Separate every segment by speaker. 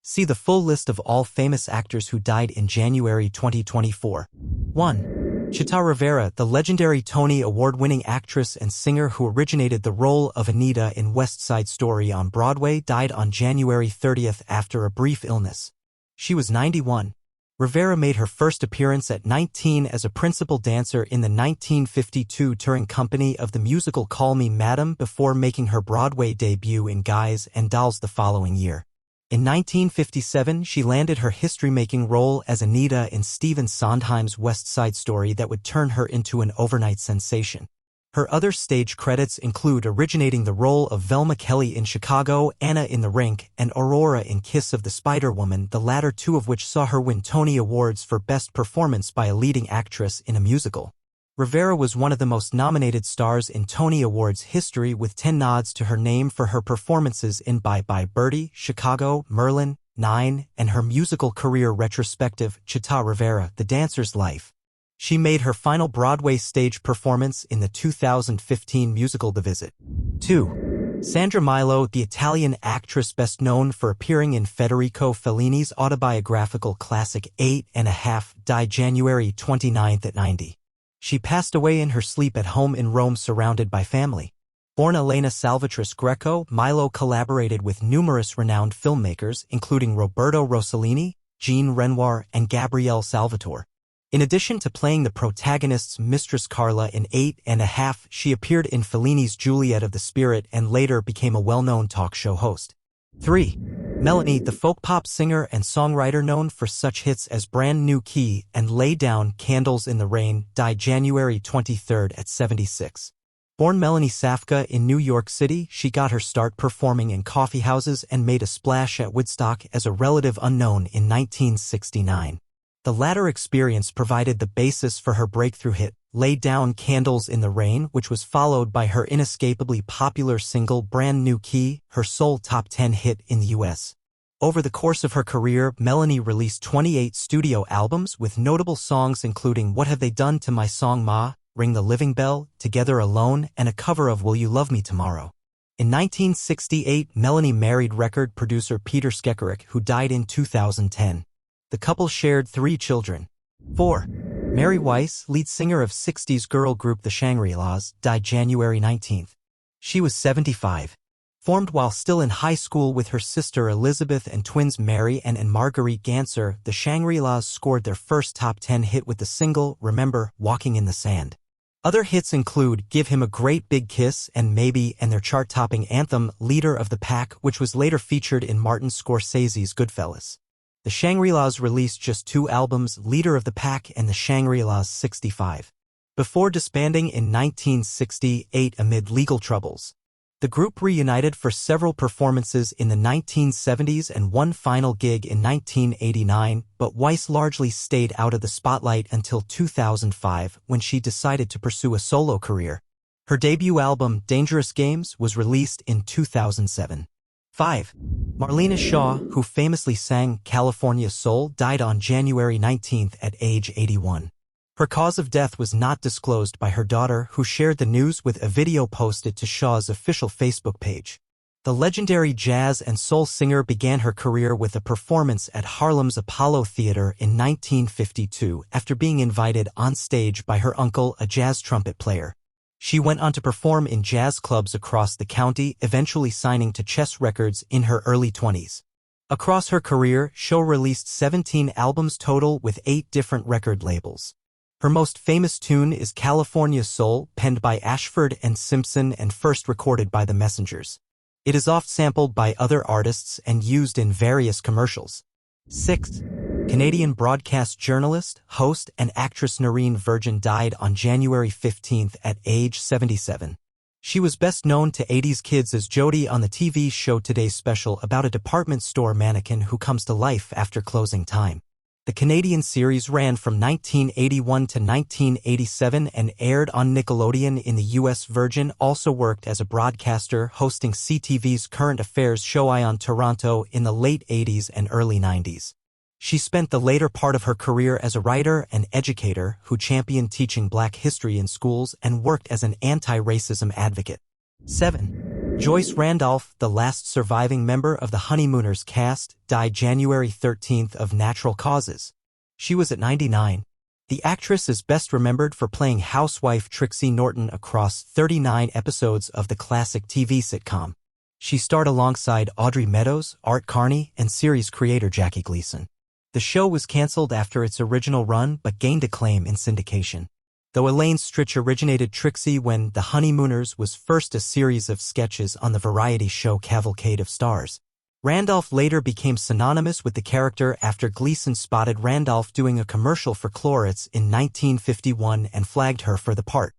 Speaker 1: See the full list of all famous actors who died in January 2024. 1. Chita Rivera, the legendary Tony Award-winning actress and singer who originated the role of Anita in West Side Story on Broadway, died on January 30th after a brief illness. She was 91. Rivera made her first appearance at 19 as a principal dancer in the 1952 touring company of the musical Call Me Madam before making her Broadway debut in Guys and Dolls the following year. In 1957, she landed her history-making role as Anita in Stephen Sondheim's West Side Story that would turn her into an overnight sensation. Her other stage credits include originating the role of Velma Kelly in Chicago, Anna in the Rink, and Aurora in Kiss of the Spider-Woman, the latter two of which saw her win Tony Awards for Best Performance by a Leading Actress in a Musical. Rivera was one of the most nominated stars in Tony Awards history, with 10 nods to her name for her performances in Bye Bye Birdie, Chicago, Merlin, 9, and her musical career retrospective, Chita Rivera, The Dancer's Life. She made her final Broadway stage performance in the 2015 musical The Visit. 2. Sandra Milo, the Italian actress best known for appearing in Federico Fellini's autobiographical classic 8½, died January 29th at 90. She passed away in her sleep at home in Rome surrounded by family. Born Elena Salvatrice Greco, Milo collaborated with numerous renowned filmmakers, including Roberto Rossellini, Jean Renoir, and Gabriele Salvatore. In addition to playing the protagonist's Mistress Carla in 8½, she appeared in Fellini's Juliet of the Spirit and later became a well-known talk show host. 3. Melanie, the folk pop singer and songwriter known for such hits as Brand New Key and Lay Down Candles in the Rain, died January 23rd at 76. Born Melanie Safka in New York City, she got her start performing in coffee houses and made a splash at Woodstock as a relative unknown in 1969. The latter experience provided the basis for her breakthrough hit, Lay Down Candles in the Rain, which was followed by her inescapably popular single Brand New Key, her sole top 10 hit in the U.S. Over the course of her career, Melanie released 28 studio albums with notable songs including What Have They Done to My Song Ma, Ring the Living Bell, Together Alone, and a cover of Will You Love Me Tomorrow. In 1968, Melanie married record producer Peter Skekerek, who died in 2010. The couple shared 3 children. 4. Mary Weiss, lead singer of 60s girl group The Shangri-Las, died January 19th. She was 75. Formed while still in high school with her sister Elizabeth and twins Mary and Marguerite Ganser, The Shangri-Las scored their first top 10 hit with the single, Remember, Walking in the Sand. Other hits include Give Him a Great Big Kiss and Maybe, and their chart-topping anthem, Leader of the Pack, which was later featured in Martin Scorsese's Goodfellas. The Shangri-Las released just 2 albums, Leader of the Pack and The Shangri-Las 65. Before disbanding in 1968 amid legal troubles. The group reunited for several performances in the 1970s and one final gig in 1989, but Weiss largely stayed out of the spotlight until 2005 when she decided to pursue a solo career. Her debut album, Dangerous Games, was released in 2007. 5. Marina Shaw, who famously sang California Soul, died on January 19th at age 81. Her cause of death was not disclosed by her daughter, who shared the news with a video posted to Shaw's official Facebook page. The legendary jazz and soul singer began her career with a performance at Harlem's Apollo Theater in 1952 after being invited on stage by her uncle, a jazz trumpet player. She went on to perform in jazz clubs across the county, eventually signing to Chess Records in her early 20s. Across her career, Shaw released 17 albums total with 8 different record labels. Her most famous tune is California Soul, penned by Ashford and Simpson and first recorded by The Messengers. It is oft sampled by other artists and used in various commercials. 6. Canadian broadcast journalist, host, and actress Ren Virgin died on January 15th at age 77. She was best known to 80s kids as Jody on the TV show Today's Special, about a department store mannequin who comes to life after closing time. The Canadian series ran from 1981 to 1987 and aired on Nickelodeon in the U.S. Virgin also worked as a broadcaster, hosting CTV's current affairs show Eye on Toronto in the late 80s and early 90s. She spent the later part of her career as a writer and educator who championed teaching Black history in schools and worked as an anti-racism advocate. 7. Joyce Randolph, the last surviving member of the Honeymooners cast, died January 13th of natural causes. She was at 99. The actress is best remembered for playing housewife Trixie Norton across 39 episodes of the classic TV sitcom. She starred alongside Audrey Meadows, Art Carney, and series creator Jackie Gleason. The show was canceled after its original run but gained acclaim in syndication. Though Elaine Stritch originated Trixie when The Honeymooners was first a series of sketches on the variety show Cavalcade of Stars, Randolph later became synonymous with the character after Gleason spotted Randolph doing a commercial for Clorox in 1951 and flagged her for the part.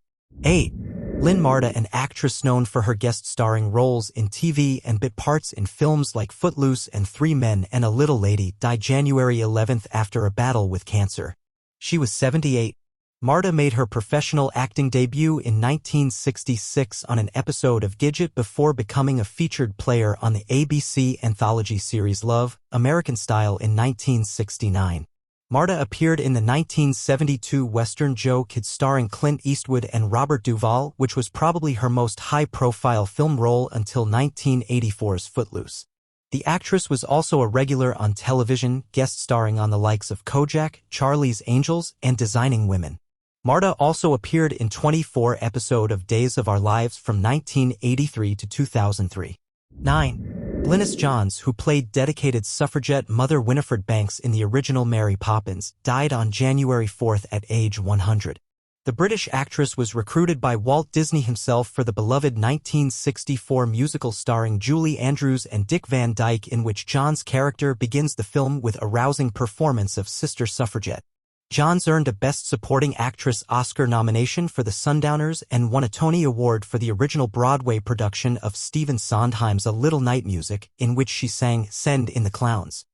Speaker 1: 8. Lin Marta, an actress known for her guest-starring roles in TV and bit parts in films like Footloose and Three Men and a Little Lady, died January 11th after a battle with cancer. She was 78. Marta made her professional acting debut in 1966 on an episode of Gidget before becoming a featured player on the ABC anthology series Love, American Style in 1969. Marta appeared in the 1972 Western Joe Kidd starring Clint Eastwood and Robert Duvall, which was probably her most high-profile film role until 1984's Footloose. The actress was also a regular on television, guest-starring on the likes of Kojak, Charlie's Angels, and Designing Women. Marta also appeared in 24 episodes of Days of Our Lives from 1983 to 2003. 9. Blenis Johns, who played dedicated suffragette Mother Winifred Banks in the original Mary Poppins, died on January 4th at age 100. The British actress was recruited by Walt Disney himself for the beloved 1964 musical starring Julie Andrews and Dick Van Dyke, in which Johns' character begins the film with a rousing performance of Sister Suffragette. Johns earned a Best Supporting Actress Oscar nomination for The Sundowners and won a Tony Award for the original Broadway production of Stephen Sondheim's A Little Night Music, in which she sang Send in the Clowns.